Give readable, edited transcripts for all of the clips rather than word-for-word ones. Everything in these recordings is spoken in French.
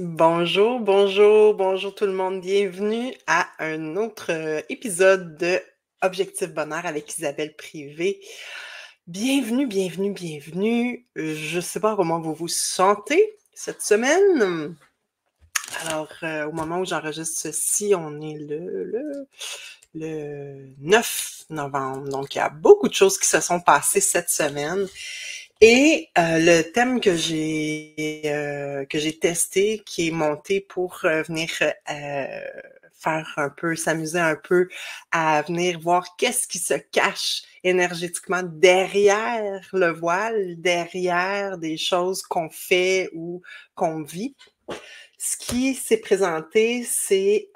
Bonjour, bonjour, bonjour tout le monde. Bienvenue à un autre épisode de Objectif Bonheur avec Isabelle Privé. Bienvenue, bienvenue, bienvenue. Je ne sais pas comment vous vous sentez cette semaine. Alors, au moment où j'enregistre ceci, on est le 9 novembre. Donc, il y a beaucoup de choses qui se sont passées cette semaine. Et le thème que j'ai testé, qui est monté pour venir faire un peu, s'amuser un peu, à venir voir qu'est-ce qui se cache énergétiquement derrière le voile, derrière des choses qu'on fait ou qu'on vit. Ce qui s'est présenté, c'est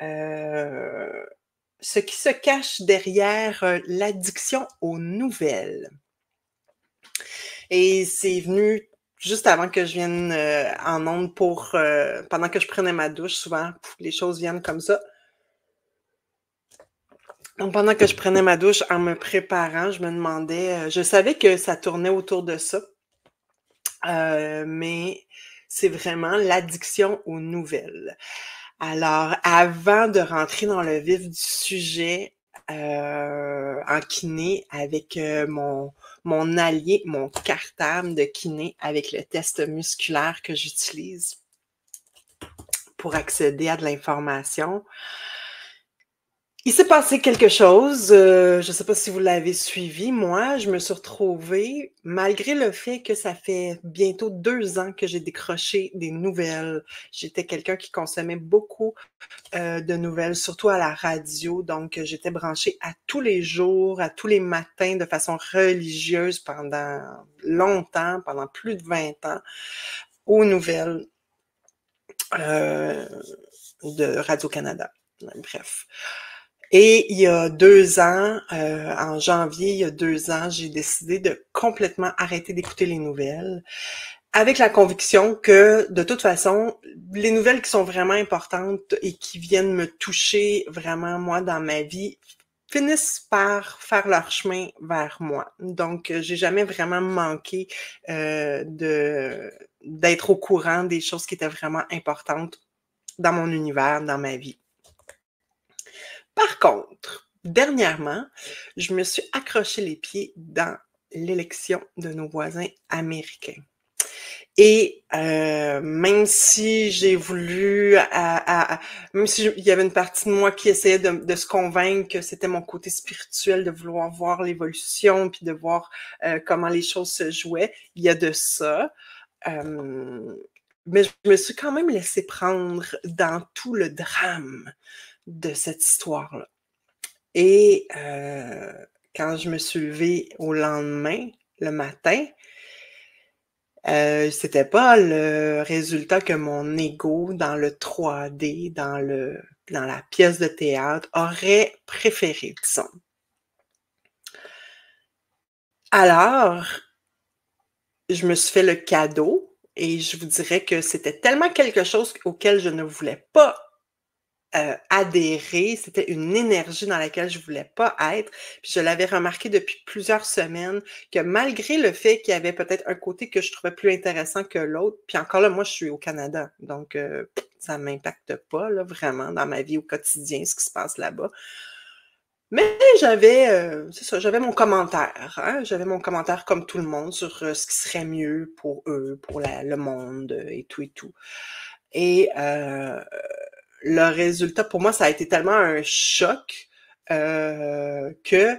ce qui se cache derrière l'addiction aux nouvelles. Et c'est venu juste avant que je vienne en onde pour... pendant que je prenais ma douche, souvent, les choses viennent comme ça. Donc, pendant que je prenais ma douche, en me préparant, je me demandais... je savais que ça tournait autour de ça, mais c'est vraiment l'addiction aux nouvelles. Alors, avant de rentrer dans le vif du sujet, en kiné avec mon allié, mon cartable de kiné avec le test musculaire que j'utilise pour accéder à de l'information. Il s'est passé quelque chose, je ne sais pas si vous l'avez suivi, moi, je me suis retrouvée, malgré le fait que ça fait bientôt 2 ans que j'ai décroché des nouvelles. J'étais quelqu'un qui consommait beaucoup de nouvelles, surtout à la radio. Donc, j'étais branchée à tous les jours, à tous les matins, de façon religieuse pendant longtemps, pendant plus de 20 ans, aux nouvelles de Radio-Canada. Bref. Et il y a 2 ans, en janvier, il y a 2 ans, j'ai décidé de complètement arrêter d'écouter les nouvelles, avec la conviction que, de toute façon, les nouvelles qui sont vraiment importantes et qui viennent me toucher vraiment, moi, dans ma vie, finissent par faire leur chemin vers moi. Donc, j'ai jamais vraiment manqué d'être au courant des choses qui étaient vraiment importantes dans mon univers, dans ma vie. Par contre, dernièrement, je me suis accroché les pieds dans l'élection de nos voisins américains. Et même si j'ai voulu, même si il y avait une partie de moi qui essayait de se convaincre que c'était mon côté spirituel de vouloir voir l'évolution puis de voir comment les choses se jouaient, il y a de ça. Mais je me suis quand même laissée prendre dans tout le drame de cette histoire-là. Et quand je me suis levée au lendemain, le matin, c'était pas le résultat que mon ego dans le 3D, dans la pièce de théâtre, aurait préféré, disons. Alors, je me suis fait le cadeau et je vous dirais que c'était tellement quelque chose auquel je ne voulais pas adhérer, c'était une énergie dans laquelle je voulais pas être. Puis je l'avais remarqué depuis plusieurs semaines que malgré le fait qu'il y avait peut-être un côté que je trouvais plus intéressant que l'autre, puis encore là, moi, je suis au Canada, donc ça m'impacte pas là, vraiment dans ma vie au quotidien, ce qui se passe là-bas. Mais c'est ça, j'avais mon commentaire, hein? J'avais mon commentaire comme tout le monde sur ce qui serait mieux pour eux, pour le monde et tout et tout. Et le résultat, pour moi, ça a été tellement un choc que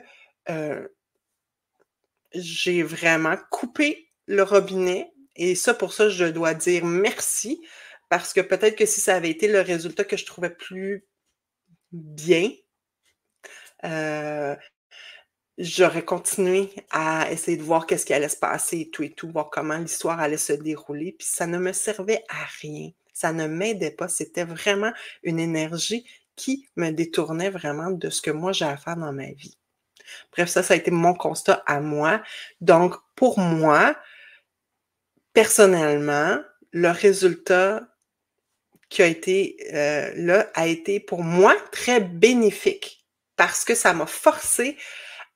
j'ai vraiment coupé le robinet. Et ça, pour ça, je dois dire merci, parce que peut-être que si ça avait été le résultat que je trouvais plus bien, euh, j'aurais continué à essayer de voir qu'est-ce qui allait se passer et tout, voir comment l'histoire allait se dérouler. Puis ça ne me servait à rien. Ça ne m'aidait pas. C'était vraiment une énergie qui me détournait vraiment de ce que moi j'ai à faire dans ma vie. Bref, ça a été mon constat à moi. Donc, pour moi, personnellement, le résultat qui a été là a été pour moi très bénéfique parce que ça m'a forcé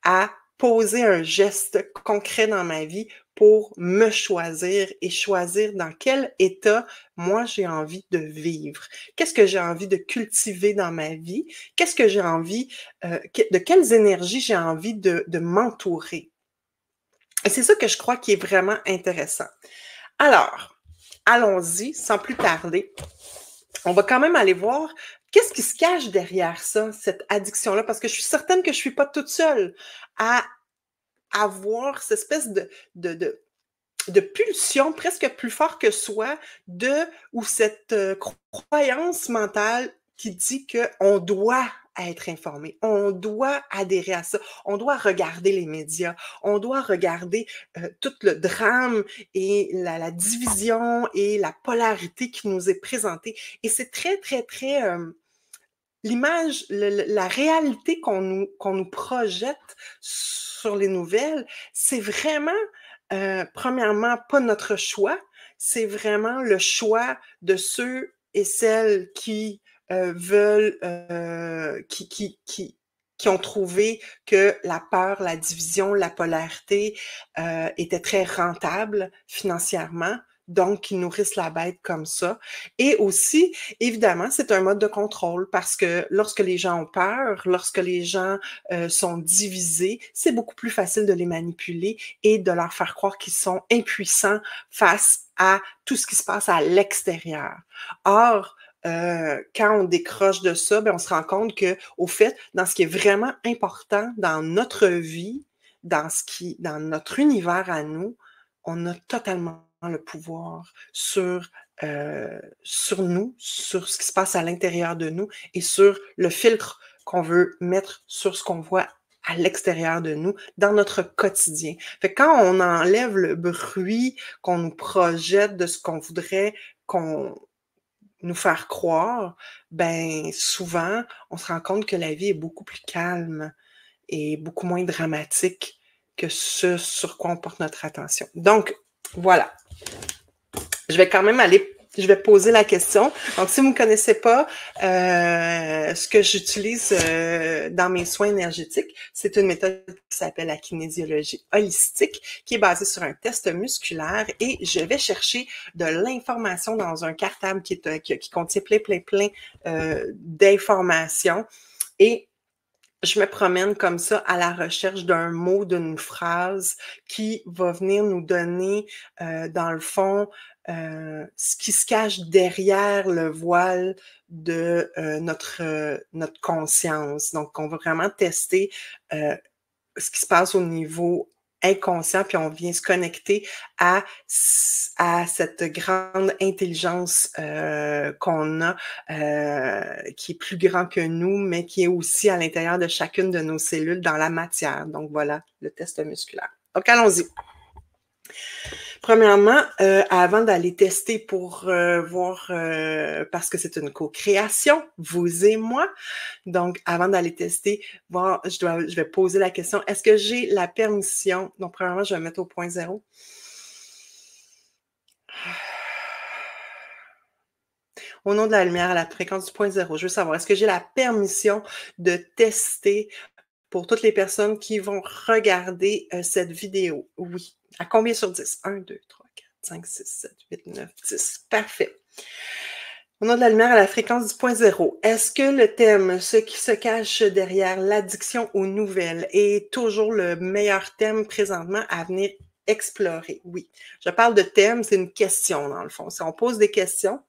à poser un geste concret dans ma vie pour me choisir et choisir dans quel état moi j'ai envie de vivre. Qu'est-ce que j'ai envie de cultiver dans ma vie? Qu'est-ce que j'ai envie, de quelles énergies j'ai envie de m'entourer? Et c'est ça que je crois qui est vraiment intéressant. Alors, allons-y, sans plus tarder. On va quand même aller voir qu'est-ce qui se cache derrière ça, cette addiction-là, parce que je suis certaine que je suis pas toute seule à avoir cette espèce de pulsion presque plus fort que soi ou cette croyance mentale qui dit qu'on doit être informé, on doit adhérer à ça, on doit regarder les médias, on doit regarder tout le drame et la division et la polarité qui nous est présentée. Et c'est très, très, très... l'image, la réalité qu'on nous projette sur les nouvelles, c'est vraiment, premièrement, pas notre choix, c'est vraiment le choix de ceux et celles qui veulent, qui ont trouvé que la peur, la division, la polarité étaient très rentables financièrement. Donc, ils nourrissent la bête comme ça. Et aussi, évidemment, c'est un mode de contrôle parce que lorsque les gens ont peur, lorsque les gens sont divisés, c'est beaucoup plus facile de les manipuler et de leur faire croire qu'ils sont impuissants face à tout ce qui se passe à l'extérieur. Or, quand on décroche de ça, ben on se rend compte que, au fait, dans ce qui est vraiment important dans notre vie, dans notre univers à nous, on a totalement le pouvoir sur nous, sur ce qui se passe à l'intérieur de nous et sur le filtre qu'on veut mettre sur ce qu'on voit à l'extérieur de nous, dans notre quotidien. Fait que quand on enlève le bruit qu'on nous projette de ce qu'on voudrait nous faire croire, ben souvent, on se rend compte que la vie est beaucoup plus calme et beaucoup moins dramatique que ce sur quoi on porte notre attention. Donc, voilà. Je vais poser la question. Donc, si vous ne me connaissez pas, ce que j'utilise dans mes soins énergétiques, c'est une méthode qui s'appelle la kinésiologie holistique, qui est basée sur un test musculaire et je vais chercher de l'information dans un cartable qui contient plein d'informations et je me promène comme ça à la recherche d'un mot, d'une phrase qui va venir nous donner, dans le fond, ce qui se cache derrière le voile de notre conscience. Donc, on va vraiment tester ce qui se passe au niveau inconscient, puis on vient se connecter à cette grande intelligence qu'on a, qui est plus grand que nous, mais qui est aussi à l'intérieur de chacune de nos cellules dans la matière. Donc voilà, le test musculaire. Donc allons-y. Premièrement, avant d'aller tester pour voir, parce que c'est une co-création, vous et moi, donc avant d'aller tester, voir, je vais poser la question, est-ce que j'ai la permission? Donc, premièrement, je vais mettre au point zéro. Au nom de la lumière, à la fréquence du point zéro, je veux savoir, est-ce que j'ai la permission de tester pour toutes les personnes qui vont regarder cette vidéo? Oui. À combien sur 10? 1, 2, 3, 4, 5, 6, 7, 8, 9, 10. Parfait. Au nom de la lumière à la fréquence du point zéro, est-ce que le thème, ce qui se cache derrière l'addiction aux nouvelles, est toujours le meilleur thème présentement à venir explorer? Oui. Je parle de thème, c'est une question dans le fond. Si on pose des questions,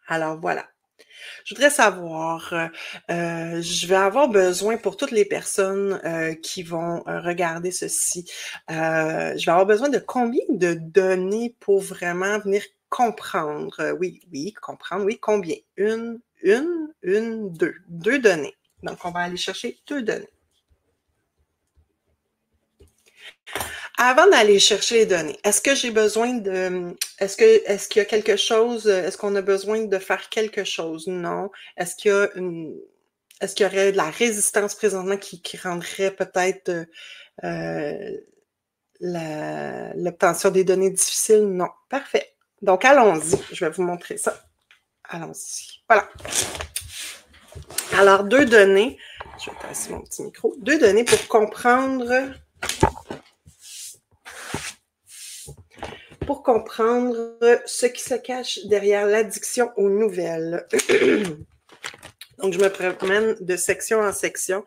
alors voilà. Je voudrais savoir, je vais avoir besoin pour toutes les personnes qui vont regarder ceci, je vais avoir besoin de combien de données pour vraiment venir comprendre? Oui, comprendre, oui, combien? Une, deux. Deux données. Donc, on va aller chercher 2 données. Avant d'aller chercher les données, est-ce que j'ai besoin de... Est-ce qu'il y a quelque chose... Est-ce qu'on a besoin de faire quelque chose? Non. Est-ce qu'il y a Est-ce qu'il y aurait de la résistance présentement qui rendrait peut-être l'obtention des données difficiles? Non. Parfait. Donc, allons-y. Je vais vous montrer ça. Allons-y. Voilà. Alors, 2 données. Je vais passer mon petit micro. 2 données pour comprendre pour comprendre ce qui se cache derrière l'addiction aux nouvelles. Donc, je me promène de section en section.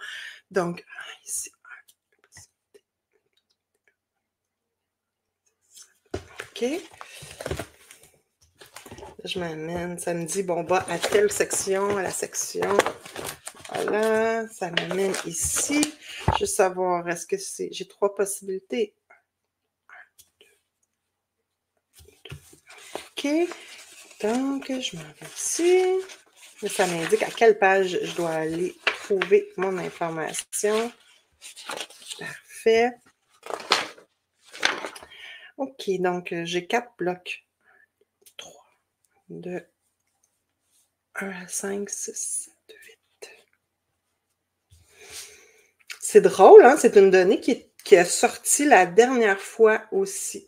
Donc, ici. OK. Je m'amène, ça me dit, bon, va à telle section, à la section. Voilà, ça m'amène ici. Je veux savoir, est-ce que c'est... J'ai 3 possibilités. OK. Donc, je m'en vais ici. Ça m'indique à quelle page je dois aller trouver mon information. Parfait. OK, donc j'ai 4 blocs. 3, 2, 1 à 5, 6, 7, 8. C'est drôle, hein? C'est une donnée qui a sorti la dernière fois aussi.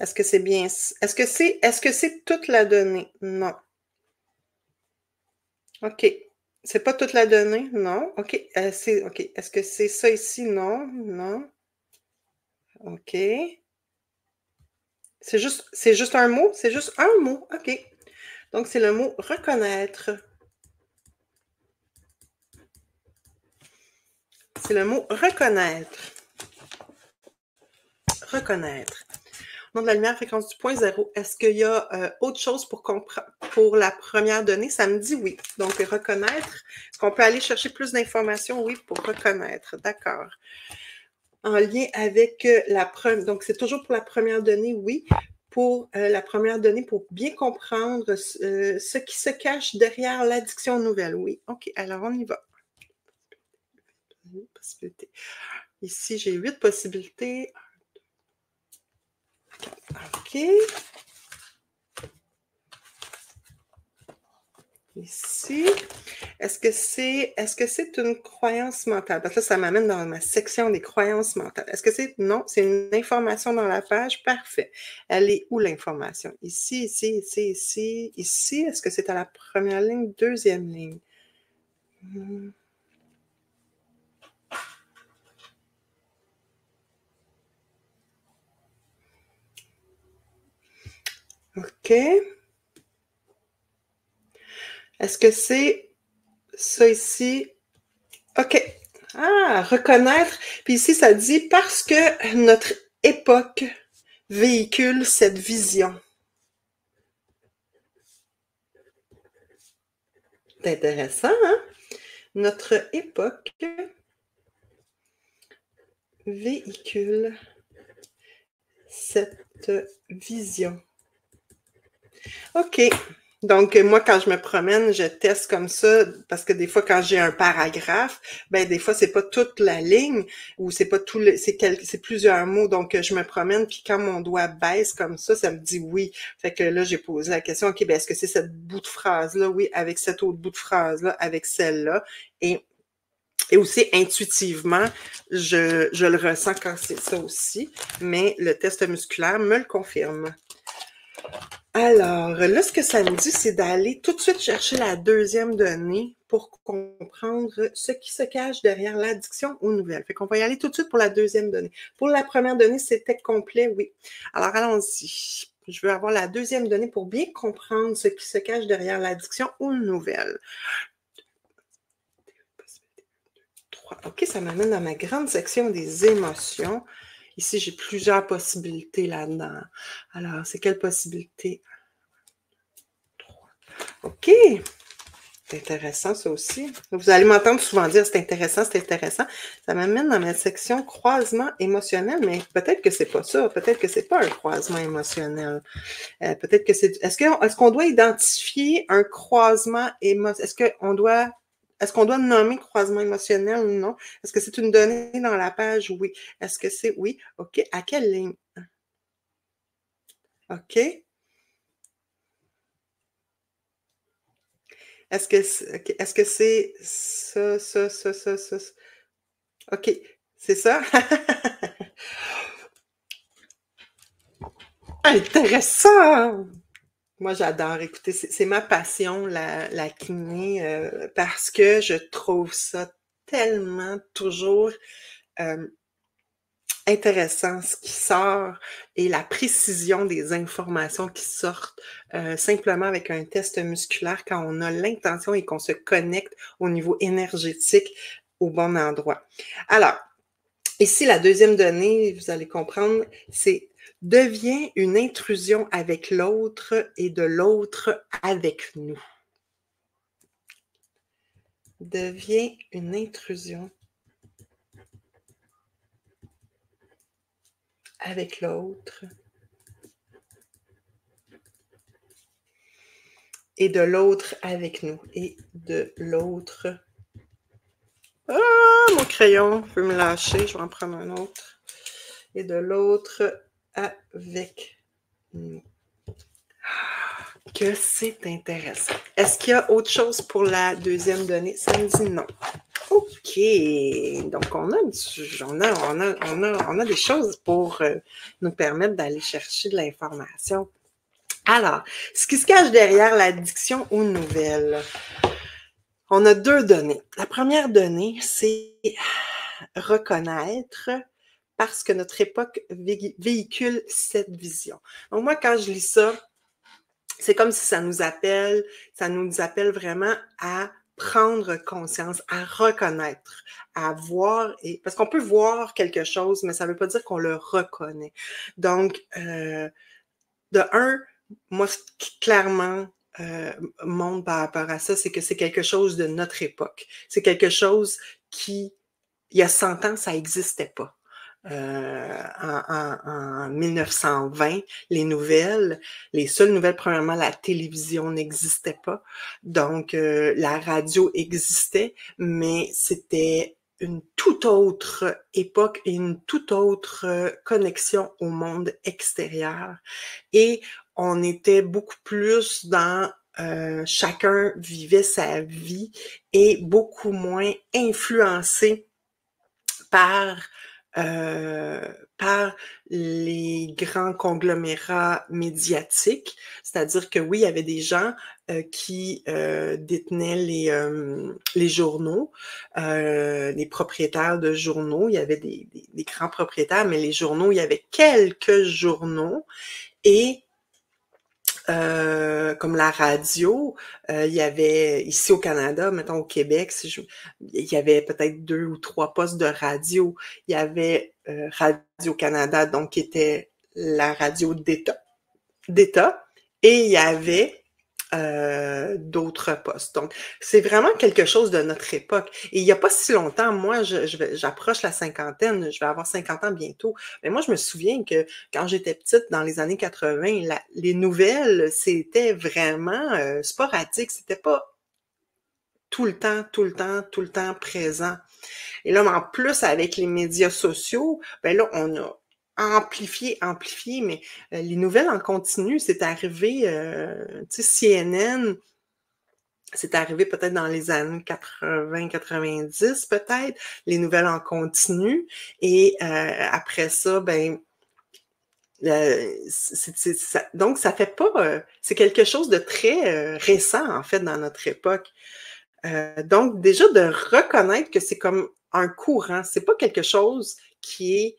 Est-ce que c'est bien? Est-ce que c'est toute la donnée? Non. OK. C'est pas toute la donnée? Non. OK. OK. Est-ce que c'est ça ici? Non. Non. OK. C'est juste un mot? C'est juste un mot. OK. Donc, c'est le mot reconnaître. C'est le mot reconnaître. Reconnaître. Nom de la lumière, fréquence du point zéro. Est-ce qu'il y a autre chose pour la première donnée? Ça me dit oui. Donc, reconnaître. Est-ce qu'on peut aller chercher plus d'informations? Oui, pour reconnaître. D'accord. En lien avec la première. Donc, c'est toujours pour la première donnée, oui. Pour la première donnée, pour bien comprendre ce qui se cache derrière l'addiction nouvelle. Oui. OK, alors on y va. Possibilités. Ici, j'ai 8 possibilités. OK. Ici. Est-ce que c'est une croyance mentale? Parce que là, ça m'amène dans ma section des croyances mentales. Est-ce que c'est... Non, c'est une information dans la page. Parfait. Elle est où l'information? Ici, ici, ici, ici, ici. Est-ce que c'est à la première ligne, deuxième ligne? OK. Est-ce que c'est ça ici? OK. Ah, reconnaître. Puis ici, ça dit parce que notre époque véhicule cette vision. C'est intéressant, hein? Notre époque véhicule cette vision. OK. Donc, moi, quand je me promène, je teste comme ça, parce que des fois, quand j'ai un paragraphe, ben des fois, c'est pas toute la ligne, ou c'est pas tout c'est plusieurs mots. Donc, je me promène, puis quand mon doigt baisse comme ça me dit oui. Fait que là, j'ai posé la question, OK, ben est-ce que c'est cette bout de phrase-là? Oui, avec cet autre bout de phrase-là, avec celle-là. Et aussi, intuitivement, je le ressens quand c'est ça aussi, mais le test musculaire me le confirme. Alors, là, ce que ça me dit, c'est d'aller tout de suite chercher la deuxième donnée pour comprendre ce qui se cache derrière l'addiction aux nouvelles. Fait qu'on va y aller tout de suite pour la deuxième donnée. Pour la première donnée, c'était complet, oui. Alors, allons-y. Je veux avoir la deuxième donnée pour bien comprendre ce qui se cache derrière l'addiction aux nouvelles. OK, ça m'amène dans ma grande section des émotions. Ici, j'ai plusieurs possibilités là-dedans. Alors, c'est quelle possibilité? 3. OK. C'est intéressant, ça aussi. Vous allez m'entendre souvent dire c'est intéressant, c'est intéressant. Ça m'amène dans ma section croisement émotionnel, mais peut-être que c'est pas ça. Peut-être que c'est pas un croisement émotionnel. Peut-être que c'est... Est-ce qu'on doit identifier un croisement émotionnel? Est-ce qu'on doit nommer croisement émotionnel ou non? Est-ce que c'est une donnée dans la page? Oui. Est-ce que c'est oui? OK. À quelle ligne? OK. Est-ce que c'est ça? OK. C'est ça? Intéressant! Moi, j'adore. Écoutez, c'est ma passion, la kiné, parce que je trouve ça tellement toujours intéressant ce qui sort et la précision des informations qui sortent simplement avec un test musculaire quand on a l'intention et qu'on se connecte au niveau énergétique au bon endroit. Alors, ici, la deuxième donnée, vous allez comprendre, c'est devient une intrusion avec l'autre et de l'autre avec nous. Devient une intrusion avec l'autre et de l'autre avec nous et de l'autre. Ah, mon crayon, je peux me lâcher, je vais en prendre un autre. Et de l'autre avec nous. Que c'est intéressant. Est-ce qu'il y a autre chose pour la deuxième donnée? Ça me dit non. OK. Donc, on a des choses pour nous permettre d'aller chercher de l'information. Alors, ce qui se cache derrière l'addiction aux nouvelles, on a deux données. La première donnée, c'est reconnaître parce que notre époque véhicule cette vision. Donc, moi, quand je lis ça, c'est comme si ça nous appelle vraiment à prendre conscience, à reconnaître, à voir, parce qu'on peut voir quelque chose, mais ça ne veut pas dire qu'on le reconnaît. Donc, de un, moi, ce qui clairement montre par rapport à ça, c'est que c'est quelque chose de notre époque. C'est quelque chose qui, il y a 100 ans, ça n'existait pas. En 1920, les seules nouvelles, premièrement, la télévision n'existait pas. Donc, la radio existait, mais c'était une toute autre époque et une toute autre connexion au monde extérieur. Et on était beaucoup plus dans chacun vivait sa vie et beaucoup moins influencé par les grands conglomérats médiatiques. C'est-à-dire que oui, il y avait des gens qui détenaient les journaux, les propriétaires de journaux. Il y avait des grands propriétaires, mais les journaux, il y avait quelques journaux et comme la radio, il y avait ici au Canada, mettons au Québec, il y avait peut-être 2 ou 3 postes de radio. Il y avait Radio-Canada, donc qui était la radio d'État, et il y avait d'autres postes. Donc, c'est vraiment quelque chose de notre époque. Et il n'y a pas si longtemps, moi, j'approche la cinquantaine, je vais avoir 50 ans bientôt, mais moi, je me souviens que quand j'étais petite, dans les années 80, les nouvelles, c'était vraiment sporadique, c'était pas tout le temps présent. Et là, en plus, avec les médias sociaux, ben là, on a amplifié, mais les nouvelles en continu, c'est arrivé, tu sais, CNN, c'est arrivé peut-être dans les années 80-90, peut-être, les nouvelles en continu. Et après ça, ben, donc, ça fait pas... c'est quelque chose de très récent, en fait, dans notre époque. Donc, déjà, de reconnaître que c'est comme un courant, c'est pas quelque chose qui est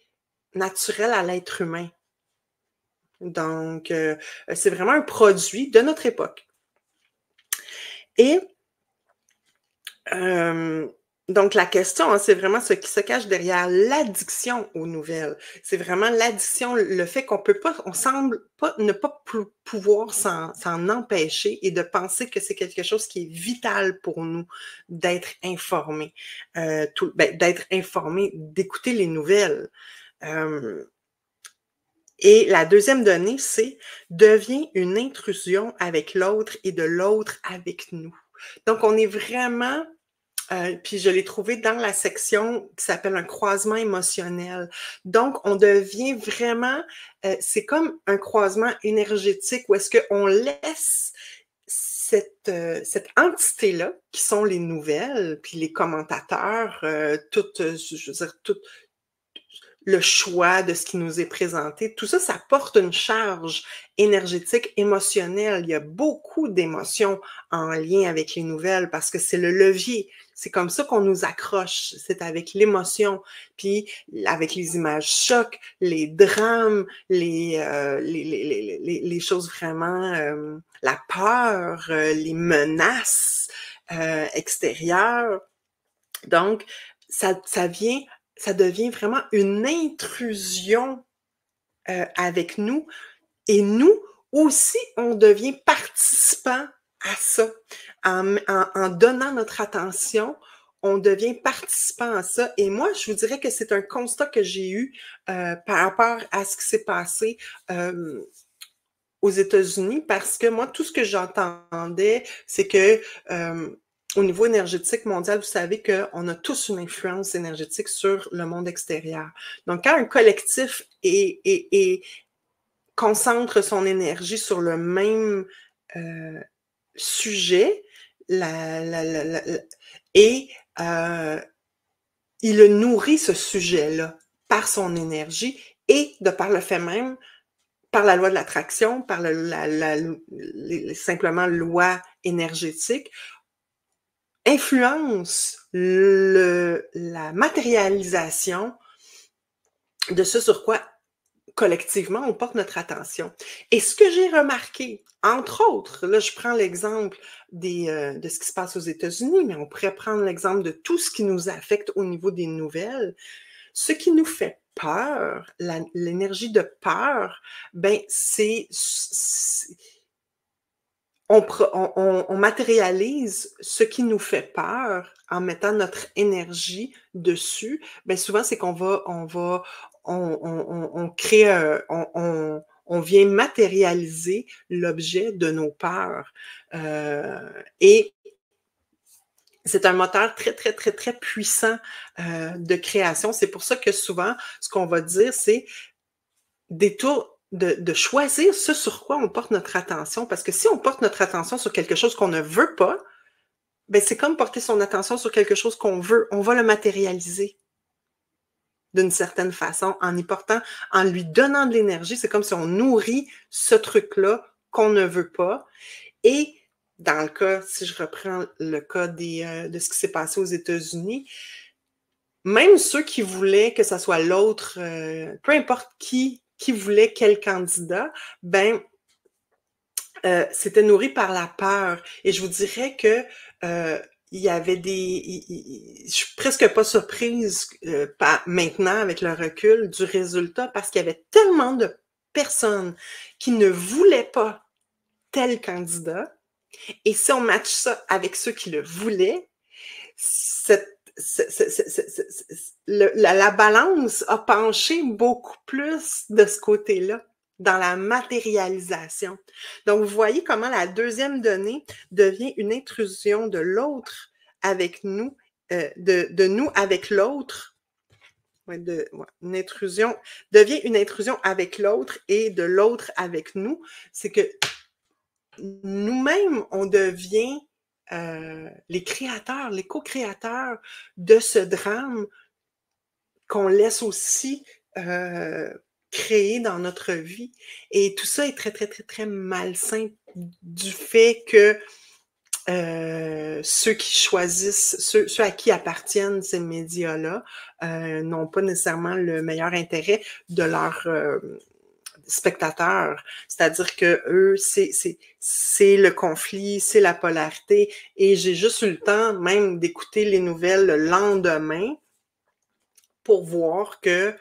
naturel à l'être humain. Donc, c'est vraiment un produit de notre époque. Et donc, la question, c'est vraiment ce qui se cache derrière l'addiction aux nouvelles. C'est vraiment l'addiction, le fait qu'on peut pas, on semble pas ne pas pouvoir s'en empêcher et de penser que c'est quelque chose qui est vital pour nous d'être informé, d'être informé, d'écouter les nouvelles. Et la deuxième donnée, c'est devient une intrusion avec l'autre et de l'autre avec nous. Donc, on est vraiment puis je l'ai trouvé dans la section qui s'appelle un croisement émotionnel. Donc, on devient vraiment, c'est comme un croisement énergétique où est-ce qu'on laisse cette entité-là, qui sont les nouvelles, puis les commentateurs, je veux dire, le choix de ce qui nous est présenté. Tout ça, ça porte une charge énergétique, émotionnelle. Il y a beaucoup d'émotions en lien avec les nouvelles parce que c'est le levier. C'est comme ça qu'on nous accroche. C'est avec l'émotion, puis avec les images chocs, les drames, les choses vraiment, la peur, les menaces extérieures. Donc, ça devient vraiment une intrusion avec nous. Et nous aussi, on devient participant à ça. En donnant notre attention, on devient participant à ça. Et moi, je vous dirais que c'est un constat que j'ai eu par rapport à ce qui s'est passé aux États-Unis, parce que moi, tout ce que j'entendais, c'est que au niveau énergétique mondial, vous savez qu'on a tous une influence énergétique sur le monde extérieur. Donc, quand un collectif concentre son énergie sur le même sujet, et il nourrit ce sujet-là par son énergie et de par le fait même, par la loi de l'attraction, par simplement loi énergétique, influence la matérialisation de ce sur quoi collectivement on porte notre attention. Et ce que j'ai remarqué, entre autres, là je prends l'exemple de ce qui se passe aux États-Unis, mais on pourrait prendre l'exemple de tout ce qui nous affecte au niveau des nouvelles. Ce qui nous fait peur, l'énergie de peur, ben on matérialise ce qui nous fait peur en mettant notre énergie dessus. Ben souvent, c'est qu'on on crée, on vient matérialiser l'objet de nos peurs. Et c'est un moteur très, très, très, très puissant de création. C'est pour ça que souvent, ce qu'on va dire, c'est de choisir ce sur quoi on porte notre attention. Parce que si on porte notre attention sur quelque chose qu'on ne veut pas, ben c'est comme porter son attention sur quelque chose qu'on veut. On va le matérialiser d'une certaine façon en lui donnant de l'énergie. C'est comme si on nourrit ce truc-là qu'on ne veut pas. Et dans le cas, si je reprends le cas de ce qui s'est passé aux États-Unis, même ceux qui voulaient que ça soit l'autre, peu importe qui voulait quel candidat, ben c'était nourri par la peur. Et je vous dirais que il y avait je suis presque pas surprise maintenant avec le recul du résultat parce qu'il y avait tellement de personnes qui ne voulaient pas tel candidat. Et si on matche ça avec ceux qui le voulaient, la balance a penché beaucoup plus de ce côté-là, dans la matérialisation. Donc, vous voyez comment la deuxième donnée devient une intrusion de l'autre avec nous, de nous avec l'autre. Une intrusion devient une intrusion avec l'autre et de l'autre avec nous. C'est que nous-mêmes, on devient les créateurs, les co-créateurs de ce drame qu'on laisse aussi créer dans notre vie. Et tout ça est très, très, très, très malsain du fait que ceux qui choisissent, ceux à qui appartiennent ces médias-là n'ont pas nécessairement le meilleur intérêt de leur spectateurs. C'est-à-dire que eux, c'est le conflit, c'est la polarité. Et j'ai juste eu le temps même d'écouter les nouvelles le lendemain pour voir que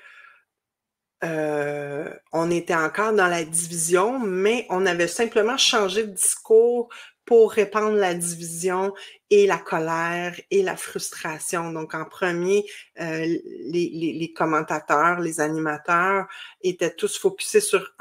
on était encore dans la division, mais on avait simplement changé de discours pour répandre la division et la colère et la frustration. Donc, en premier, les commentateurs, les animateurs étaient tous focusés sur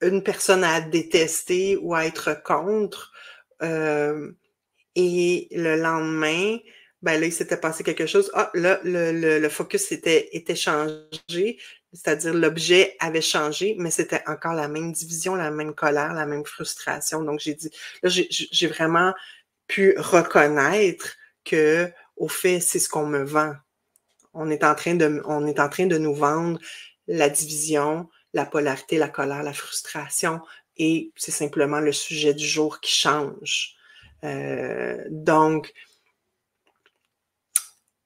une personne à détester ou à être contre. Et le lendemain, ben là, il s'était passé quelque chose. Ah, là, le focus était changé, c'est-à-dire l'objet avait changé, mais c'était encore la même division, la même colère, la même frustration. Donc, j'ai vraiment pu reconnaître que, au fait, c'est ce qu'on me vend. on est en train de nous vendre la division, la polarité, la colère, la frustration, et c'est simplement le sujet du jour qui change. Donc,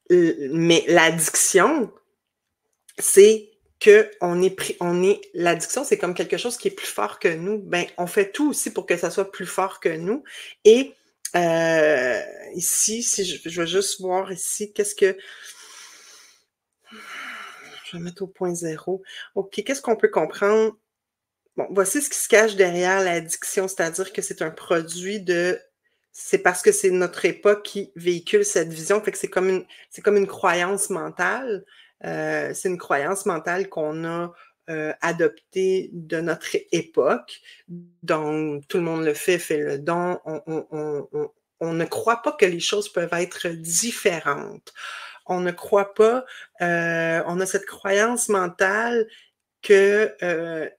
mais l'addiction, c'est que l'addiction, c'est comme quelque chose qui est plus fort que nous. Ben, on fait tout aussi pour que ça soit plus fort que nous. Et ici, si je vais juste voir ici, je vais mettre au point zéro. OK, qu'est-ce qu'on peut comprendre? Bon, voici ce qui se cache derrière l'addiction, c'est-à-dire que c'est un produit c'est parce que c'est notre époque qui véhicule cette vision, fait que c'est comme une croyance mentale. C'est une croyance mentale qu'on a adoptée de notre époque. Donc, tout le monde le fait le don. On ne croit pas que les choses peuvent être différentes. On ne croit pas, on a cette croyance mentale que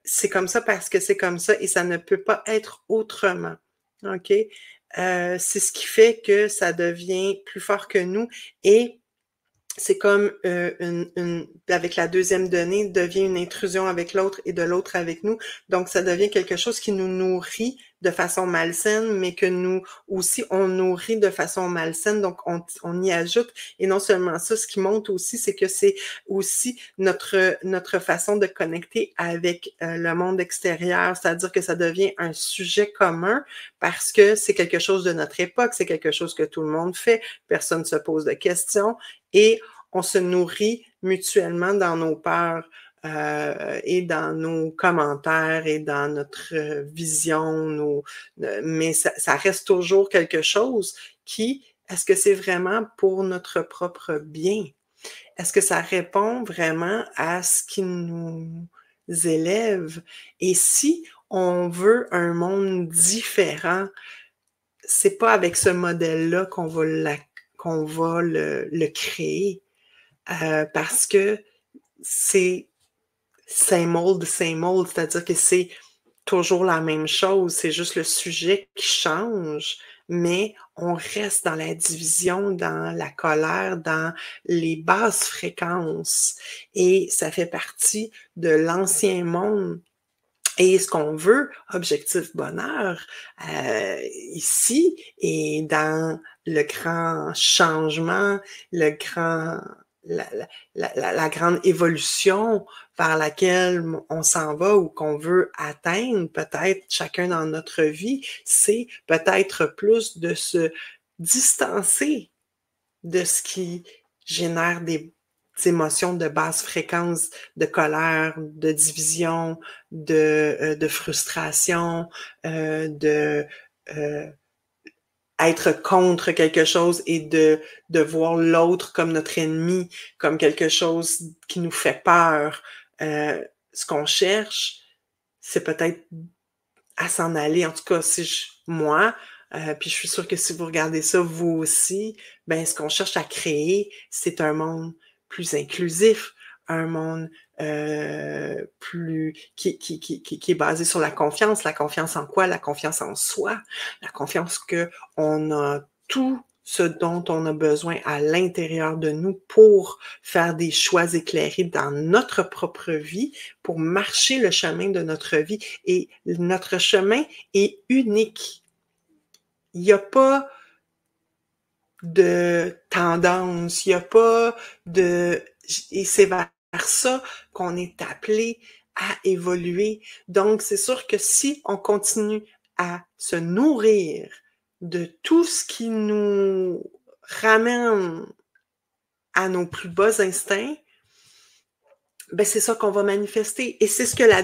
c'est comme ça parce que c'est comme ça et ça ne peut pas être autrement. OK? C'est ce qui fait que ça devient plus fort que nous et c'est comme avec la deuxième donnée, devient une intrusion avec l'autre et de l'autre avec nous. Donc, ça devient quelque chose qui nous nourrit de façon malsaine, mais que nous aussi, on nourrit de façon malsaine. Donc, on y ajoute. Et non seulement ça, ce qui monte aussi, c'est que c'est aussi notre façon de connecter avec le monde extérieur. C'est-à-dire que ça devient un sujet commun parce que c'est quelque chose de notre époque, c'est quelque chose que tout le monde fait. Personne ne se pose de questions. Et on se nourrit mutuellement dans nos peurs et dans nos commentaires et dans notre vision. Mais ça reste toujours quelque chose est-ce que c'est vraiment pour notre propre bien? Est-ce que ça répond vraiment à ce qui nous élève? Et si on veut un monde différent, c'est pas avec ce modèle-là qu'on va le créer. Parce que c'est same old, c'est-à-dire que c'est toujours la même chose, c'est juste le sujet qui change, mais on reste dans la division, dans la colère, dans les basses fréquences. Et ça fait partie de l'ancien monde. Et ce qu'on veut, objectif bonheur, ici, et dans le grand changement, la grande évolution vers laquelle on s'en va ou qu'on veut atteindre, peut-être chacun dans notre vie, c'est peut-être plus de se distancer de ce qui génère des émotions de basse fréquence, de colère, de division, de frustration, de être contre quelque chose et de voir l'autre comme notre ennemi, comme quelque chose qui nous fait peur. Ce qu'on cherche, c'est peut-être à s'en aller. En tout cas, moi, puis je suis sûre que si vous regardez ça, vous aussi, ben ce qu'on cherche à créer, c'est un monde plus inclusif, un monde plus qui est basé sur la confiance. La confiance en quoi? La confiance en soi. La confiance que on a tout ce dont on a besoin à l'intérieur de nous pour faire des choix éclairés dans notre propre vie, pour marcher le chemin de notre vie. Et notre chemin est unique. Il n'y a pas de tendance, il n'y a pas de... Et c'est vers ça qu'on est appelé à évoluer. Donc, c'est sûr que si on continue à se nourrir de tout ce qui nous ramène à nos plus bas instincts, ben c'est ça qu'on va manifester. Et c'est ce que la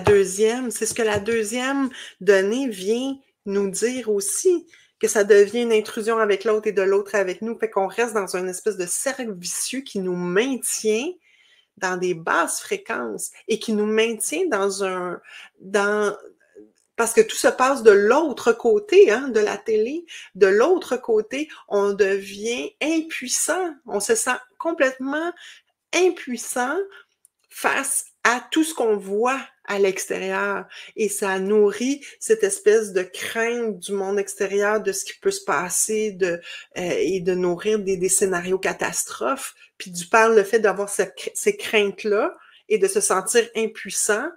deuxième donnée vient nous dire aussi, que ça devient une intrusion avec l'autre et de l'autre avec nous, fait qu'on reste dans une espèce de cercle vicieux qui nous maintient dans des basses fréquences et qui nous maintient parce que tout se passe de l'autre côté, hein, de la télé. De l'autre côté, on devient impuissant. On se sent complètement impuissant face à tout ce qu'on voit à l'extérieur. Et ça nourrit cette espèce de crainte du monde extérieur, de ce qui peut se passer, et de nourrir des scénarios catastrophes. Puis du par le fait d'avoir ces craintes-là et de se sentir impuissant,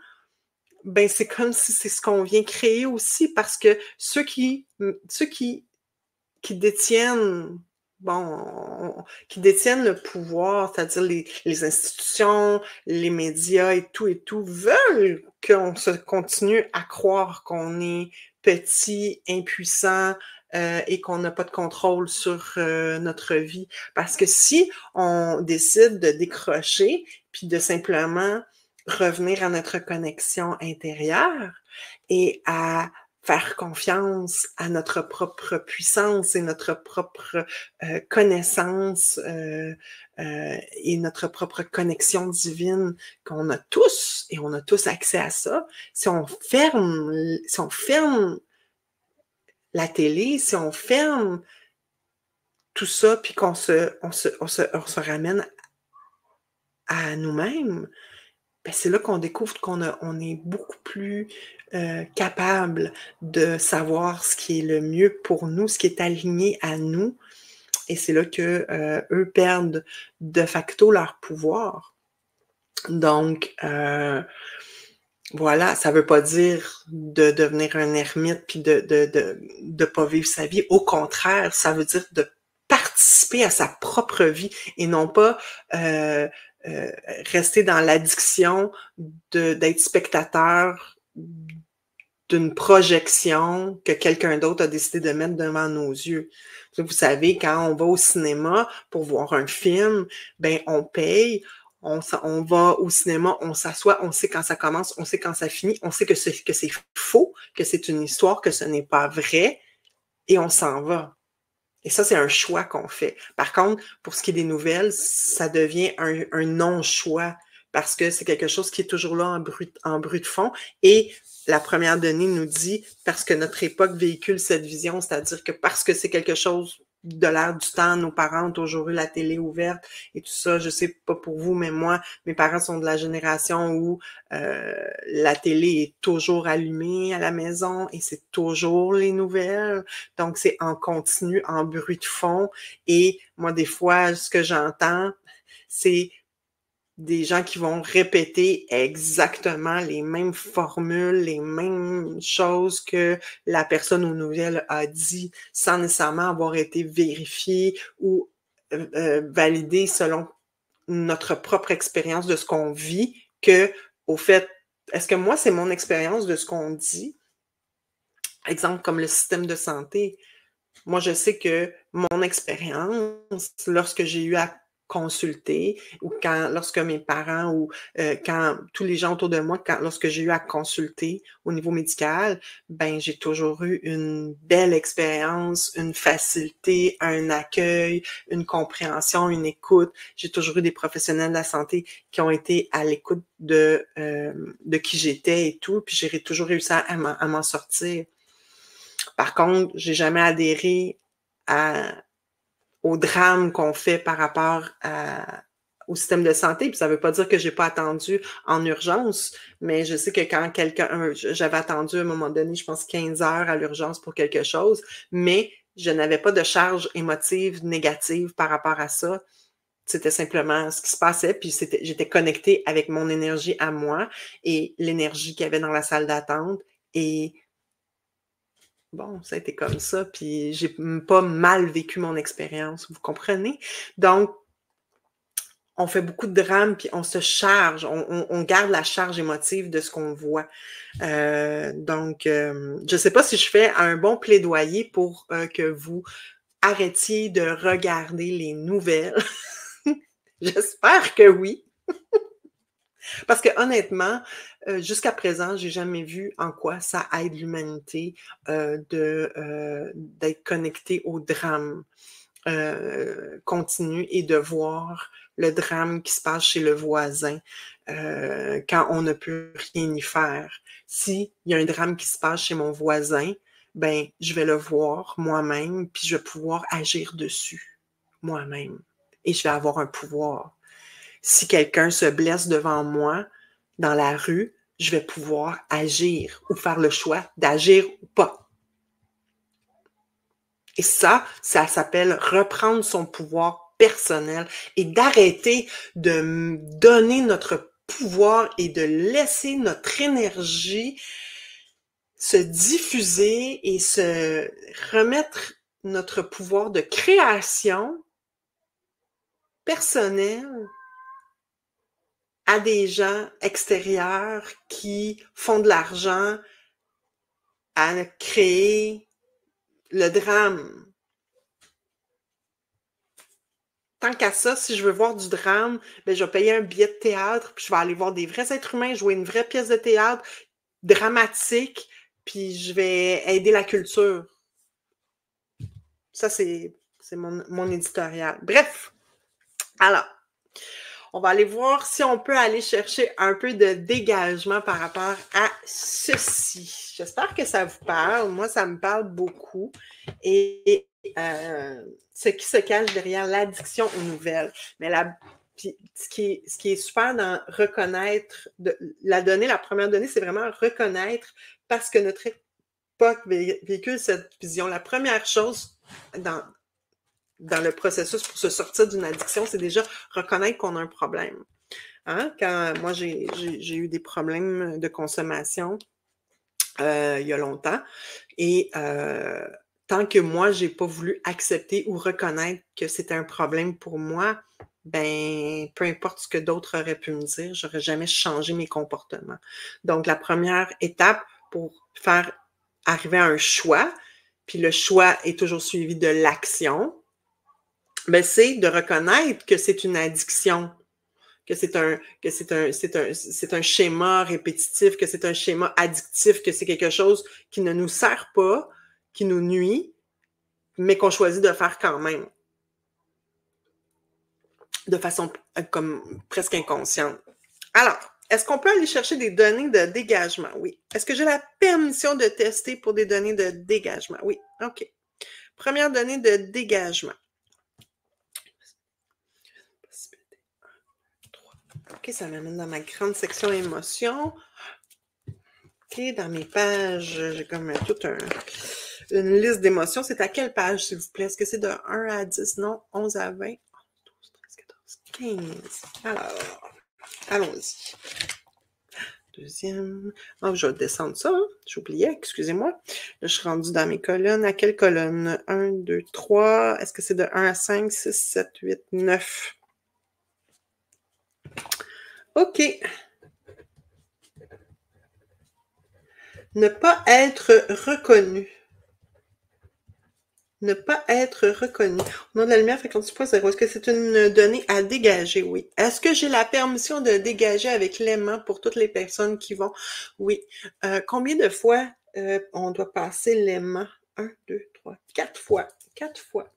ben c'est comme si c'est ce qu'on vient créer aussi, parce que ceux qui détiennent, bon, qui détiennent le pouvoir, c'est-à-dire les institutions, les médias et tout, veulent qu'on se continue à croire qu'on est petit, impuissant, et qu'on n'a pas de contrôle sur notre vie. Parce que si on décide de décrocher, puis de simplement revenir à notre connexion intérieure et à faire confiance à notre propre puissance et notre propre connaissance et notre propre connexion divine qu'on a tous, et on a tous accès à ça. Si on ferme la télé, si on ferme tout ça, puis qu'on on se ramène à nous-mêmes, ben c'est là qu'on découvre on est beaucoup plus capable de savoir ce qui est le mieux pour nous, ce qui est aligné à nous. Et c'est là que eux perdent de facto leur pouvoir. Donc, voilà, ça veut pas dire de devenir un ermite puis de pas vivre sa vie. Au contraire, ça veut dire de participer à sa propre vie et non pas rester dans l'addiction d'être spectateur d'une projection que quelqu'un d'autre a décidé de mettre devant nos yeux. Vous savez, quand on va au cinéma pour voir un film, ben on paye, on va au cinéma, on s'assoit, on sait quand ça commence, on sait quand ça finit, on sait que c'est faux, que c'est une histoire, que ce n'est pas vrai, et on s'en va. Et ça, c'est un choix qu'on fait. Par contre, pour ce qui est des nouvelles, ça devient un non-choix parce que c'est quelque chose qui est toujours là en bruit de fond. Et la première donnée nous dit, parce que notre époque véhicule cette vision, c'est-à-dire que parce que c'est quelque chose de l'ère du temps, nos parents ont toujours eu la télé ouverte et tout ça. Je sais pas pour vous, mais moi, mes parents sont de la génération où la télé est toujours allumée à la maison et c'est toujours les nouvelles. Donc, c'est en continu, en bruit de fond. Et moi, des fois, ce que j'entends, c'est des gens qui vont répéter exactement les mêmes formules, les mêmes choses que la personne aux nouvelles a dit, sans nécessairement avoir été vérifié ou validé selon notre propre expérience de ce qu'on vit, que, au fait, est-ce que moi, c'est mon expérience de ce qu'on dit? Exemple, comme le système de santé. Moi, je sais que mon expérience, lorsque j'ai eu à consulter ou lorsque mes parents ou quand tous les gens autour de moi, lorsque j'ai eu à consulter au niveau médical, ben j'ai toujours eu une belle expérience, une facilité, un accueil, une compréhension, une écoute. J'ai toujours eu des professionnels de la santé qui ont été à l'écoute de qui j'étais et tout, puis j'ai toujours réussi à m'en sortir. Par contre, j'ai jamais adhéré au drame qu'on fait par rapport au système de santé. Puis ça veut pas dire que j'ai pas attendu en urgence, mais je sais que quand j'avais attendu à un moment donné, je pense 15 heures à l'urgence pour quelque chose, mais je n'avais pas de charge émotive négative par rapport à ça. C'était simplement ce qui se passait, puis j'étais connectée avec mon énergie à moi et l'énergie qu'il y avait dans la salle d'attente. Et bon, ça a été comme ça, puis j'ai pas mal vécu mon expérience, vous comprenez? Donc, on fait beaucoup de drames, puis on se charge, on garde la charge émotive de ce qu'on voit. Donc, je sais pas si je fais un bon plaidoyer pour que vous arrêtiez de regarder les nouvelles. J'espère que oui. Parce que honnêtement, jusqu'à présent, j'ai jamais vu en quoi ça aide l'humanité d'être connecté au drame continu et de voir le drame qui se passe chez le voisin quand on ne peut rien y faire. S'il y a un drame qui se passe chez mon voisin, ben je vais le voir moi-même, puis je vais pouvoir agir dessus moi-même. Et je vais avoir un pouvoir. Si quelqu'un se blesse devant moi, dans la rue, je vais pouvoir agir ou faire le choix d'agir ou pas. Et ça s'appelle reprendre son pouvoir personnel et d'arrêter de donner notre pouvoir et de laisser notre énergie se diffuser et se remettre notre pouvoir de création personnelle à des gens extérieurs qui font de l'argent à créer le drame. Tant qu'à ça, si je veux voir du drame, ben, je vais payer un billet de théâtre, puis je vais aller voir des vrais êtres humains, jouer une vraie pièce de théâtre dramatique, puis je vais aider la culture. Ça, c'est mon éditorial. Bref, alors, on va aller voir si on peut aller chercher un peu de dégagement par rapport à ceci. J'espère que ça vous parle. Moi, ça me parle beaucoup. Et ce qui se cache derrière l'addiction aux nouvelles. Mais ce qui est super dans reconnaître, la première donnée, c'est vraiment reconnaître parce que notre époque véhicule cette vision. La première chose dans le processus pour se sortir d'une addiction, c'est déjà reconnaître qu'on a un problème. Hein? Quand moi, j'ai eu des problèmes de consommation il y a longtemps et tant que moi, j'ai pas voulu accepter ou reconnaître que c'était un problème pour moi, ben, peu importe ce que d'autres auraient pu me dire, j'aurais jamais changé mes comportements. Donc, la première étape pour faire arriver à un choix, puis le choix est toujours suivi de l'action, ben, c'est de reconnaître que c'est une addiction, que c'est un schéma répétitif, que c'est un schéma addictif, que c'est quelque chose qui ne nous sert pas, qui nous nuit, mais qu'on choisit de faire quand même, de façon comme presque inconsciente. Alors, est-ce qu'on peut aller chercher des données de dégagement? Oui. Est-ce que j'ai la permission de tester pour des données de dégagement? Oui. OK. Première donnée de dégagement. OK, ça m'amène dans ma grande section émotions. OK, dans mes pages, j'ai comme toute une liste d'émotions. C'est à quelle page, s'il vous plaît? Est-ce que c'est de 1 à 10? Non, 11 à 20, 12, 13, 14, 15. Alors, allons-y. Deuxième. Oh, je vais descendre ça. Hein? J'oubliais, excusez-moi. Là, je suis rendue dans mes colonnes. À quelle colonne? 1, 2, 3. Est-ce que c'est de 1 à 5, 6, 7, 8, 9? OK. Ne pas être reconnu. Ne pas être reconnu. On a de la lumière, fait qu'on dit pas 0. Est-ce que c'est une donnée à dégager? Oui. Est-ce que j'ai la permission de dégager avec l'aimant pour toutes les personnes qui vont? Oui. Combien de fois on doit passer l'aimant? 1, 2, 3, 4 fois. 4 fois.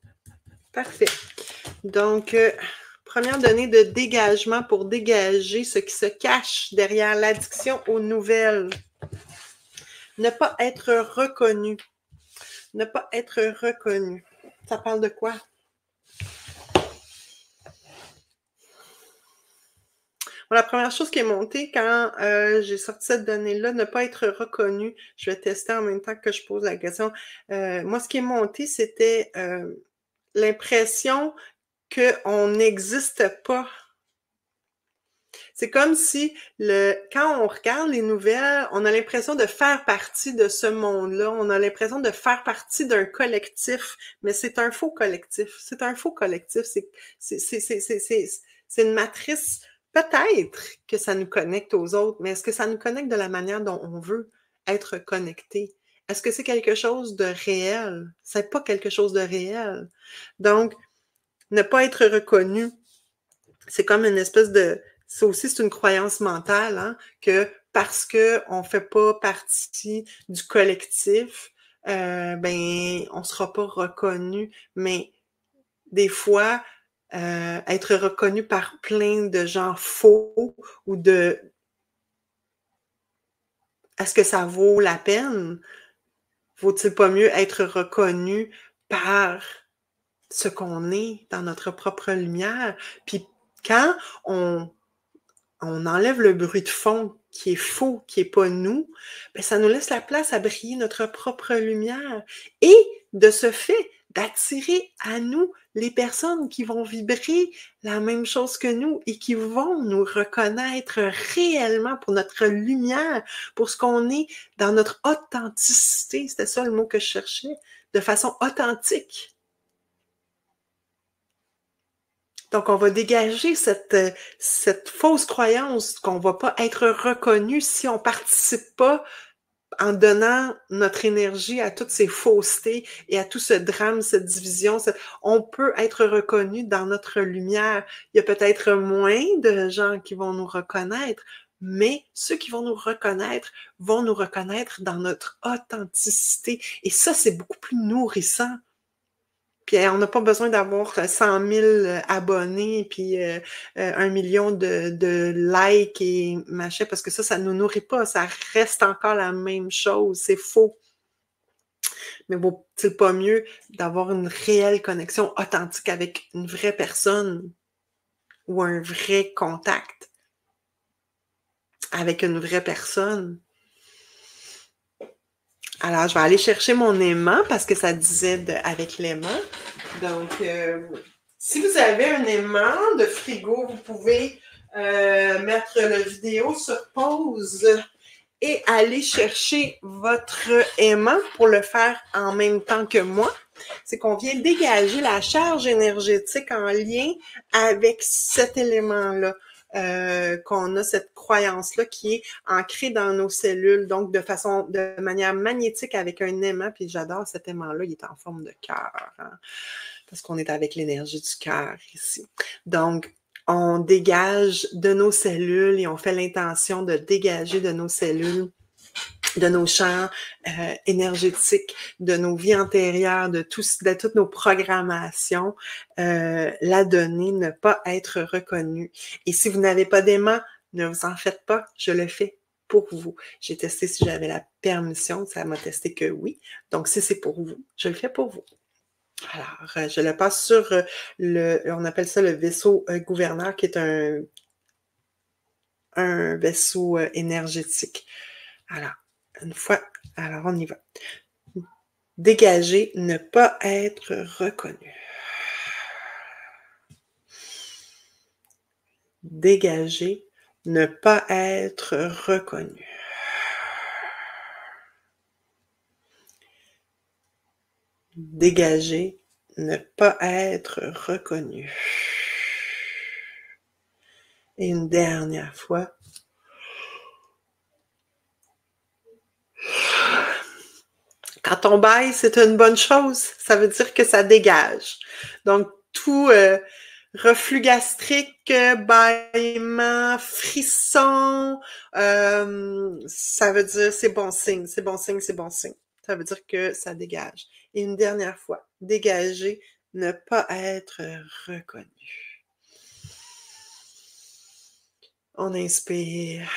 Parfait. Donc, première donnée de dégagement pour dégager ce qui se cache derrière l'addiction aux nouvelles. Ne pas être reconnu. Ne pas être reconnu. Ça parle de quoi? Bon, la première chose qui est montée quand j'ai sorti cette donnée-là, ne pas être reconnu, je vais tester en même temps que je pose la question. Moi, ce qui est monté, c'était l'impression qu'on n'existe pas. C'est comme si quand on regarde les nouvelles, on a l'impression de faire partie de ce monde-là, on a l'impression de faire partie d'un collectif, mais c'est un faux collectif. C'est un faux collectif. C'est une matrice. Peut-être que ça nous connecte aux autres, mais est-ce que ça nous connecte de la manière dont on veut être connecté? Est-ce que c'est quelque chose de réel? C'est pas quelque chose de réel. Donc, ne pas être reconnu, c'est comme une espèce de... Ça aussi, c'est une croyance mentale, hein, que parce qu'on ne fait pas partie du collectif, ben, on ne sera pas reconnu. Mais des fois, être reconnu par plein de gens faux ou de... Est-ce que ça vaut la peine? Vaut-il pas mieux être reconnu par ce qu'on est dans notre propre lumière? Puis quand on on enlève le bruit de fond qui est faux, qui est pas nous, ben ça nous laisse la place à briller notre propre lumière et de ce fait d'attirer à nous les personnes qui vont vibrer la même chose que nous et qui vont nous reconnaître réellement pour notre lumière, pour ce qu'on est dans notre authenticité. C'était ça le mot que je cherchais, de façon authentique. Donc, on va dégager cette fausse croyance qu'on va pas être reconnu si on participe pas en donnant notre énergie à toutes ces faussetés et à tout ce drame, cette division. On peut être reconnu dans notre lumière. Il y a peut-être moins de gens qui vont nous reconnaître, mais ceux qui vont nous reconnaître dans notre authenticité. Et ça, c'est beaucoup plus nourrissant. Puis on n'a pas besoin d'avoir 100 000 abonnés, puis 1 million de likes et machin, parce que ça nous nourrit pas. Ça reste encore la même chose. C'est faux. Mais vaut-il pas mieux d'avoir une réelle connexion authentique avec une vraie personne ou un vrai contact avec une vraie personne? Alors, je vais aller chercher mon aimant parce que ça disait avec l'aimant. Donc, si vous avez un aimant de frigo, vous pouvez mettre la vidéo sur pause et aller chercher votre aimant pour le faire en même temps que moi. C'est qu'on vient dégager la charge énergétique en lien avec cet élément-là. Qu'on a cette croyance-là qui est ancrée dans nos cellules, donc de manière magnétique avec un aimant, puis j'adore cet aimant-là, il est en forme de cœur, hein, parce qu'on est avec l'énergie du cœur ici. Donc, on dégage de nos cellules et on fait l'intention de dégager de nos cellules, de nos champs énergétiques, de nos vies antérieures, de toutes nos programmations, la donnée ne pas être reconnue. Et si vous n'avez pas d'aimant, ne vous en faites pas, je le fais pour vous. J'ai testé si j'avais la permission, ça m'a testé que oui. Donc, si c'est pour vous, je le fais pour vous. Alors, je le passe sur on appelle ça le vaisseau gouverneur, qui est un vaisseau énergétique. Alors, alors on y va. Dégager, ne pas être reconnu. Dégager, ne pas être reconnu. Dégager, ne pas être reconnu. Et une dernière fois. Quand on baille, c'est une bonne chose. Ça veut dire que ça dégage. Donc, tout reflux gastrique, bâillement, frisson, ça veut dire c'est bon signe, c'est bon signe, c'est bon signe. Ça veut dire que ça dégage. Et une dernière fois, dégager, ne pas être reconnu. On inspire.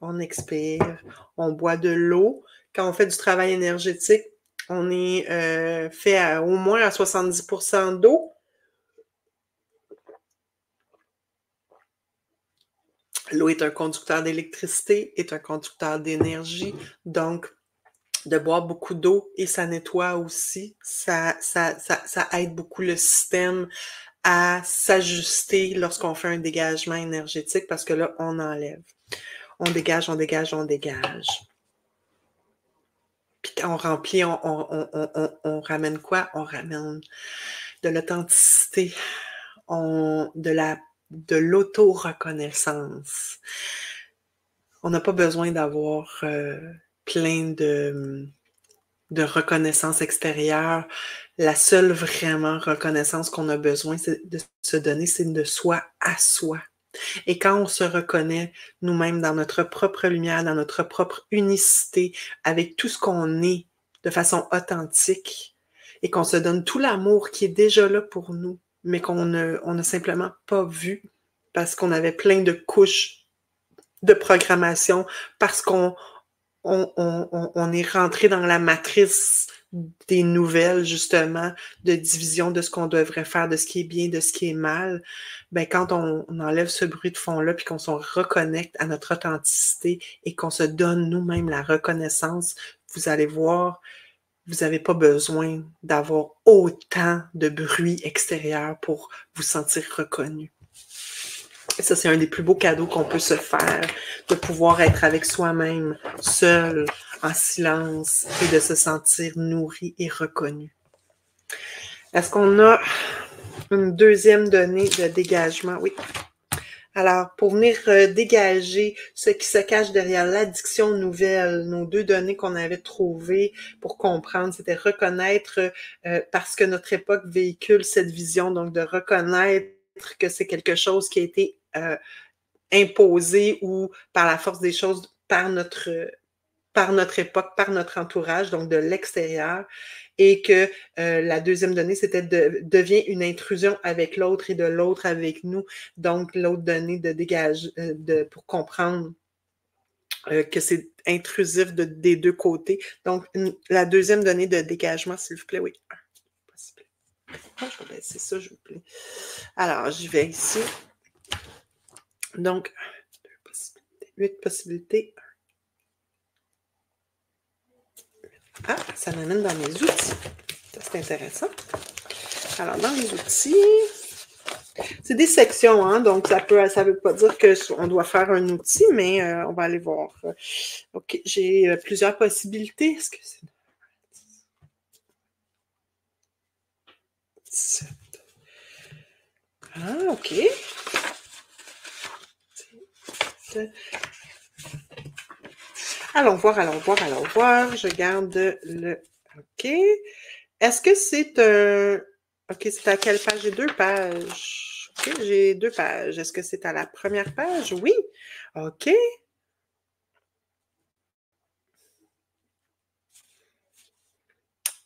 On expire, on boit de l'eau. Quand on fait du travail énergétique, on est fait au moins à 70% d'eau. L'eau est un conducteur d'électricité, est un conducteur d'énergie. Donc, de boire beaucoup d'eau et ça nettoie aussi. Ça aide beaucoup le système à s'ajuster lorsqu'on fait un dégagement énergétique parce que là, on enlève. On dégage, on dégage, on dégage. Puis quand on remplit, on ramène quoi? On ramène de l'authenticité, de l'auto-reconnaissance. On n'a pas besoin d'avoir plein de reconnaissance extérieure. La seule vraiment reconnaissance qu'on a besoin de se donner, c'est de soi à soi. Et quand on se reconnaît nous-mêmes dans notre propre lumière, dans notre propre unicité, avec tout ce qu'on est de façon authentique, et qu'on se donne tout l'amour qui est déjà là pour nous, mais qu'on n'a simplement pas vu parce qu'on avait plein de couches de programmation, parce qu'on est rentré dans la matrice des nouvelles, justement, de division de ce qu'on devrait faire, de ce qui est bien, de ce qui est mal, ben quand on enlève ce bruit de fond-là, puis qu'on se reconnecte à notre authenticité et qu'on se donne nous-mêmes la reconnaissance, vous allez voir, vous n'avez pas besoin d'avoir autant de bruit extérieur pour vous sentir reconnu. Et ça, c'est un des plus beaux cadeaux qu'on peut se faire, de pouvoir être avec soi-même, seul, en silence, et de se sentir nourri et reconnu. Est-ce qu'on a une deuxième donnée de dégagement? Oui. Alors, pour venir dégager ce qui se cache derrière l'addiction nouvelle, nos deux données qu'on avait trouvées pour comprendre, c'était reconnaître, parce que notre époque véhicule cette vision, donc de reconnaître que c'est quelque chose qui a été imposé ou par la force des choses, par notre époque, par notre entourage, donc de l'extérieur, et que la deuxième donnée, c'était devient une intrusion avec l'autre et de l'autre avec nous. Donc, l'autre donnée de dégage, pour comprendre que c'est intrusif des deux côtés. Donc, la deuxième donnée de dégagement, s'il vous plaît, oui. Je vais baisser ça, s'il vous plaît. Alors, j'y vais ici. Donc, 8 possibilités. Ah, ça m'amène dans mes outils. Ça, c'est intéressant. Alors, dans les outils, c'est des sections, hein, donc ça veut pas dire qu'on doit faire un outil, mais on va aller voir. OK, j'ai plusieurs possibilités. Est-ce que c'est... 17. Ah, OK. Allons voir. Je garde le... OK. Est-ce que c'est un... OK, c'est à quelle page? J'ai 2 pages. OK, j'ai 2 pages. Est-ce que c'est à la première page? Oui. OK.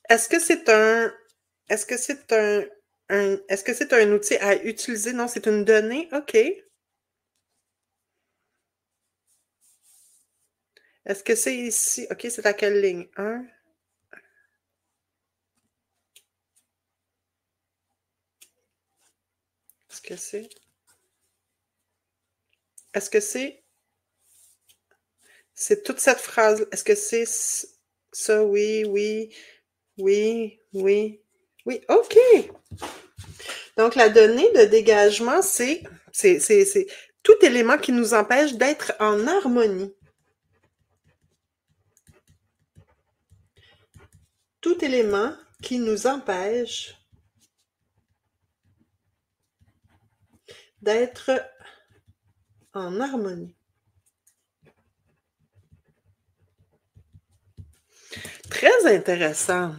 Est-ce que c'est un... Est-ce que c'est est-ce que c'est un outil à utiliser? Non, c'est une donnée. OK. Est-ce que c'est ici? OK, c'est à quelle ligne? 1. Est-ce que c'est... Est-ce que c'est... C'est toute cette phrase. Est-ce que c'est ça? Oui, oui, oui, oui, oui. OK. Donc, la donnée de dégagement, c'est tout élément qui nous empêche d'être en harmonie. Tout élément qui nous empêche d'être en harmonie. Très intéressant.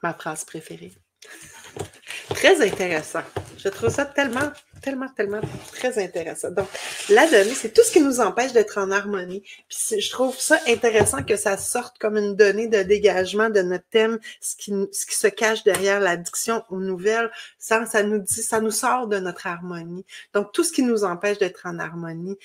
Ma phrase préférée. Très intéressant. Je trouve ça tellement très intéressant. Donc, la donnée, c'est tout ce qui nous empêche d'être en harmonie. Puis je trouve ça intéressant que ça sorte comme une donnée de dégagement de notre thème, ce qui se cache derrière l'addiction aux nouvelles. Ça nous sort de notre harmonie. Donc, tout ce qui nous empêche d'être en harmonie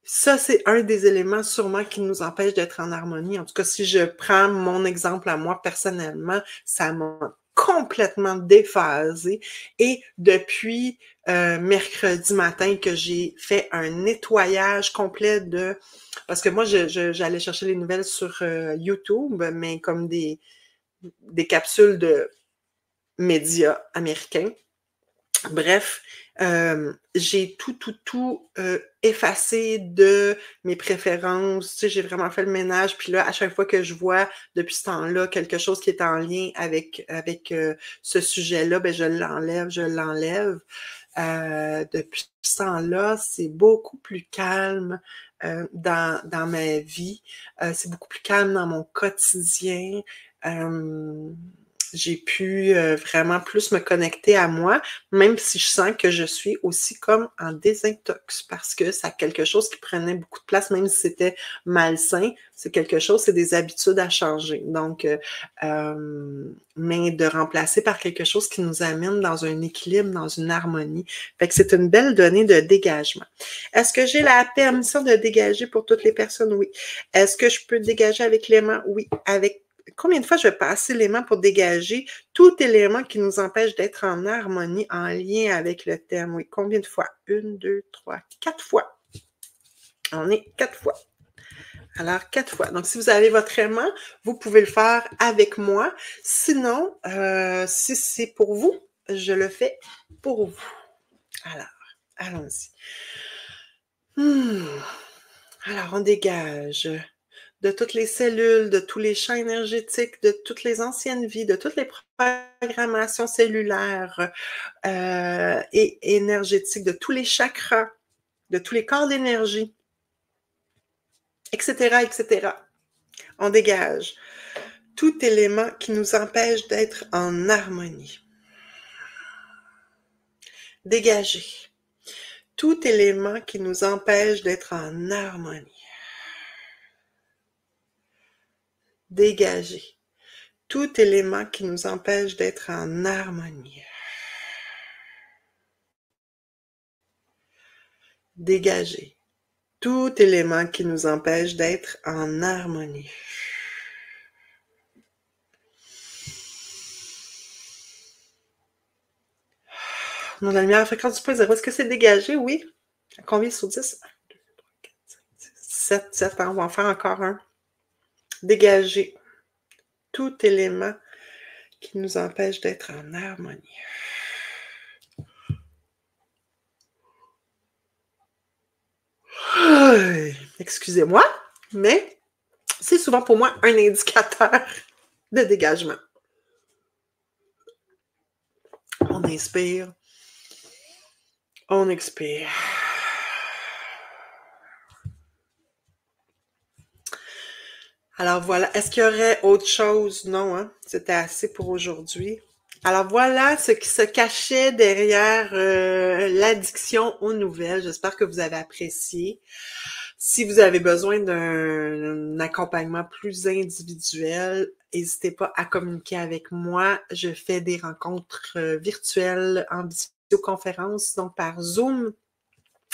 ça, c'est un des éléments sûrement qui nous empêche d'être en harmonie. En tout cas, si je prends mon exemple à moi personnellement, ça m'a complètement déphasée. Et depuis mercredi matin que j'ai fait un nettoyage complet parce que moi, j'allais chercher les nouvelles sur YouTube, mais comme des capsules de médias américains. Bref, j'ai tout effacé de mes préférences. Tu sais, j'ai vraiment fait le ménage. Puis là, à chaque fois que je vois depuis ce temps-là quelque chose qui est en lien avec ce sujet-là, ben je l'enlève. Depuis ce temps-là, c'est beaucoup plus calme dans ma vie. C'est beaucoup plus calme dans mon quotidien. J'ai pu vraiment plus me connecter à moi, même si je sens que je suis aussi comme en désintox, parce que c'est quelque chose qui prenait beaucoup de place, même si c'était malsain, c'est des habitudes à changer. Donc, mais de remplacer par quelque chose qui nous amène dans un équilibre, dans une harmonie. Fait que c'est une belle donnée de dégagement. Est-ce que j'ai la permission de dégager pour toutes les personnes? Oui. Est-ce que je peux dégager avec l'aimant? Oui. combien de fois je vais passer l'aimant pour dégager tout élément qui nous empêche d'être en harmonie, en lien avec le thème. Oui, combien de fois? 1, 2, 3, 4 fois. On est 4 fois. Alors, 4 fois. Donc, si vous avez votre aimant, vous pouvez le faire avec moi. Sinon, si c'est pour vous, je le fais pour vous. Alors, allons-y. Alors, on dégage de toutes les cellules, de tous les champs énergétiques, de toutes les anciennes vies, de toutes les programmations cellulaires et énergétiques, de tous les chakras, de tous les corps d'énergie, etc., etc. On dégage tout élément qui nous empêche d'être en harmonie. Dégager tout élément qui nous empêche d'être en harmonie. Dégager tout élément qui nous empêche d'être en harmonie. Dégager tout élément qui nous empêche d'être en harmonie. Dans la lumière, fréquence du point zéro, est-ce que c'est dégagé? Oui. Combien sur 10? 1, 2, 3, 4, 5, 6, 7, 7. On va en faire encore un. Dégager tout élément qui nous empêche d'être en harmonie. Excusez-moi, mais c'est souvent pour moi un indicateur de dégagement. On inspire. On expire. Alors voilà, est-ce qu'il y aurait autre chose? Non, hein? C'était assez pour aujourd'hui. Alors voilà ce qui se cachait derrière l'addiction aux nouvelles. J'espère que vous avez apprécié. Si vous avez besoin d'un accompagnement plus individuel, n'hésitez pas à communiquer avec moi. Je fais des rencontres virtuelles en visioconférence, donc par Zoom.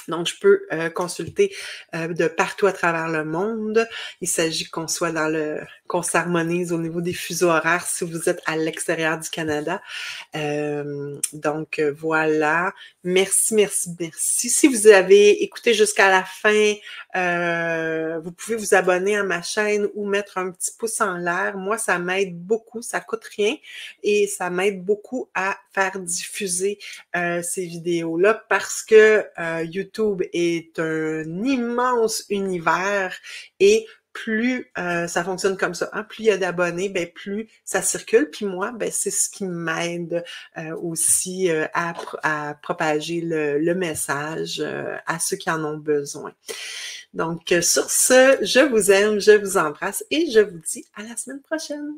Donc, je peux consulter de partout à travers le monde. Il s'agit qu'on s'harmonise au niveau des fuseaux horaires si vous êtes à l'extérieur du Canada. Donc, voilà. Merci, merci, merci. Si vous avez écouté jusqu'à la fin, vous pouvez vous abonner à ma chaîne ou mettre un petit pouce en l'air. Moi, ça m'aide beaucoup. Ça coûte rien et ça m'aide beaucoup à faire diffuser ces vidéos-là parce que YouTube est un immense univers et plus ça fonctionne comme ça, hein, plus il y a d'abonnés, ben plus ça circule. Puis moi, ben c'est ce qui m'aide aussi à propager le message à ceux qui en ont besoin. Donc sur ce, je vous aime, je vous embrasse et je vous dis à la semaine prochaine.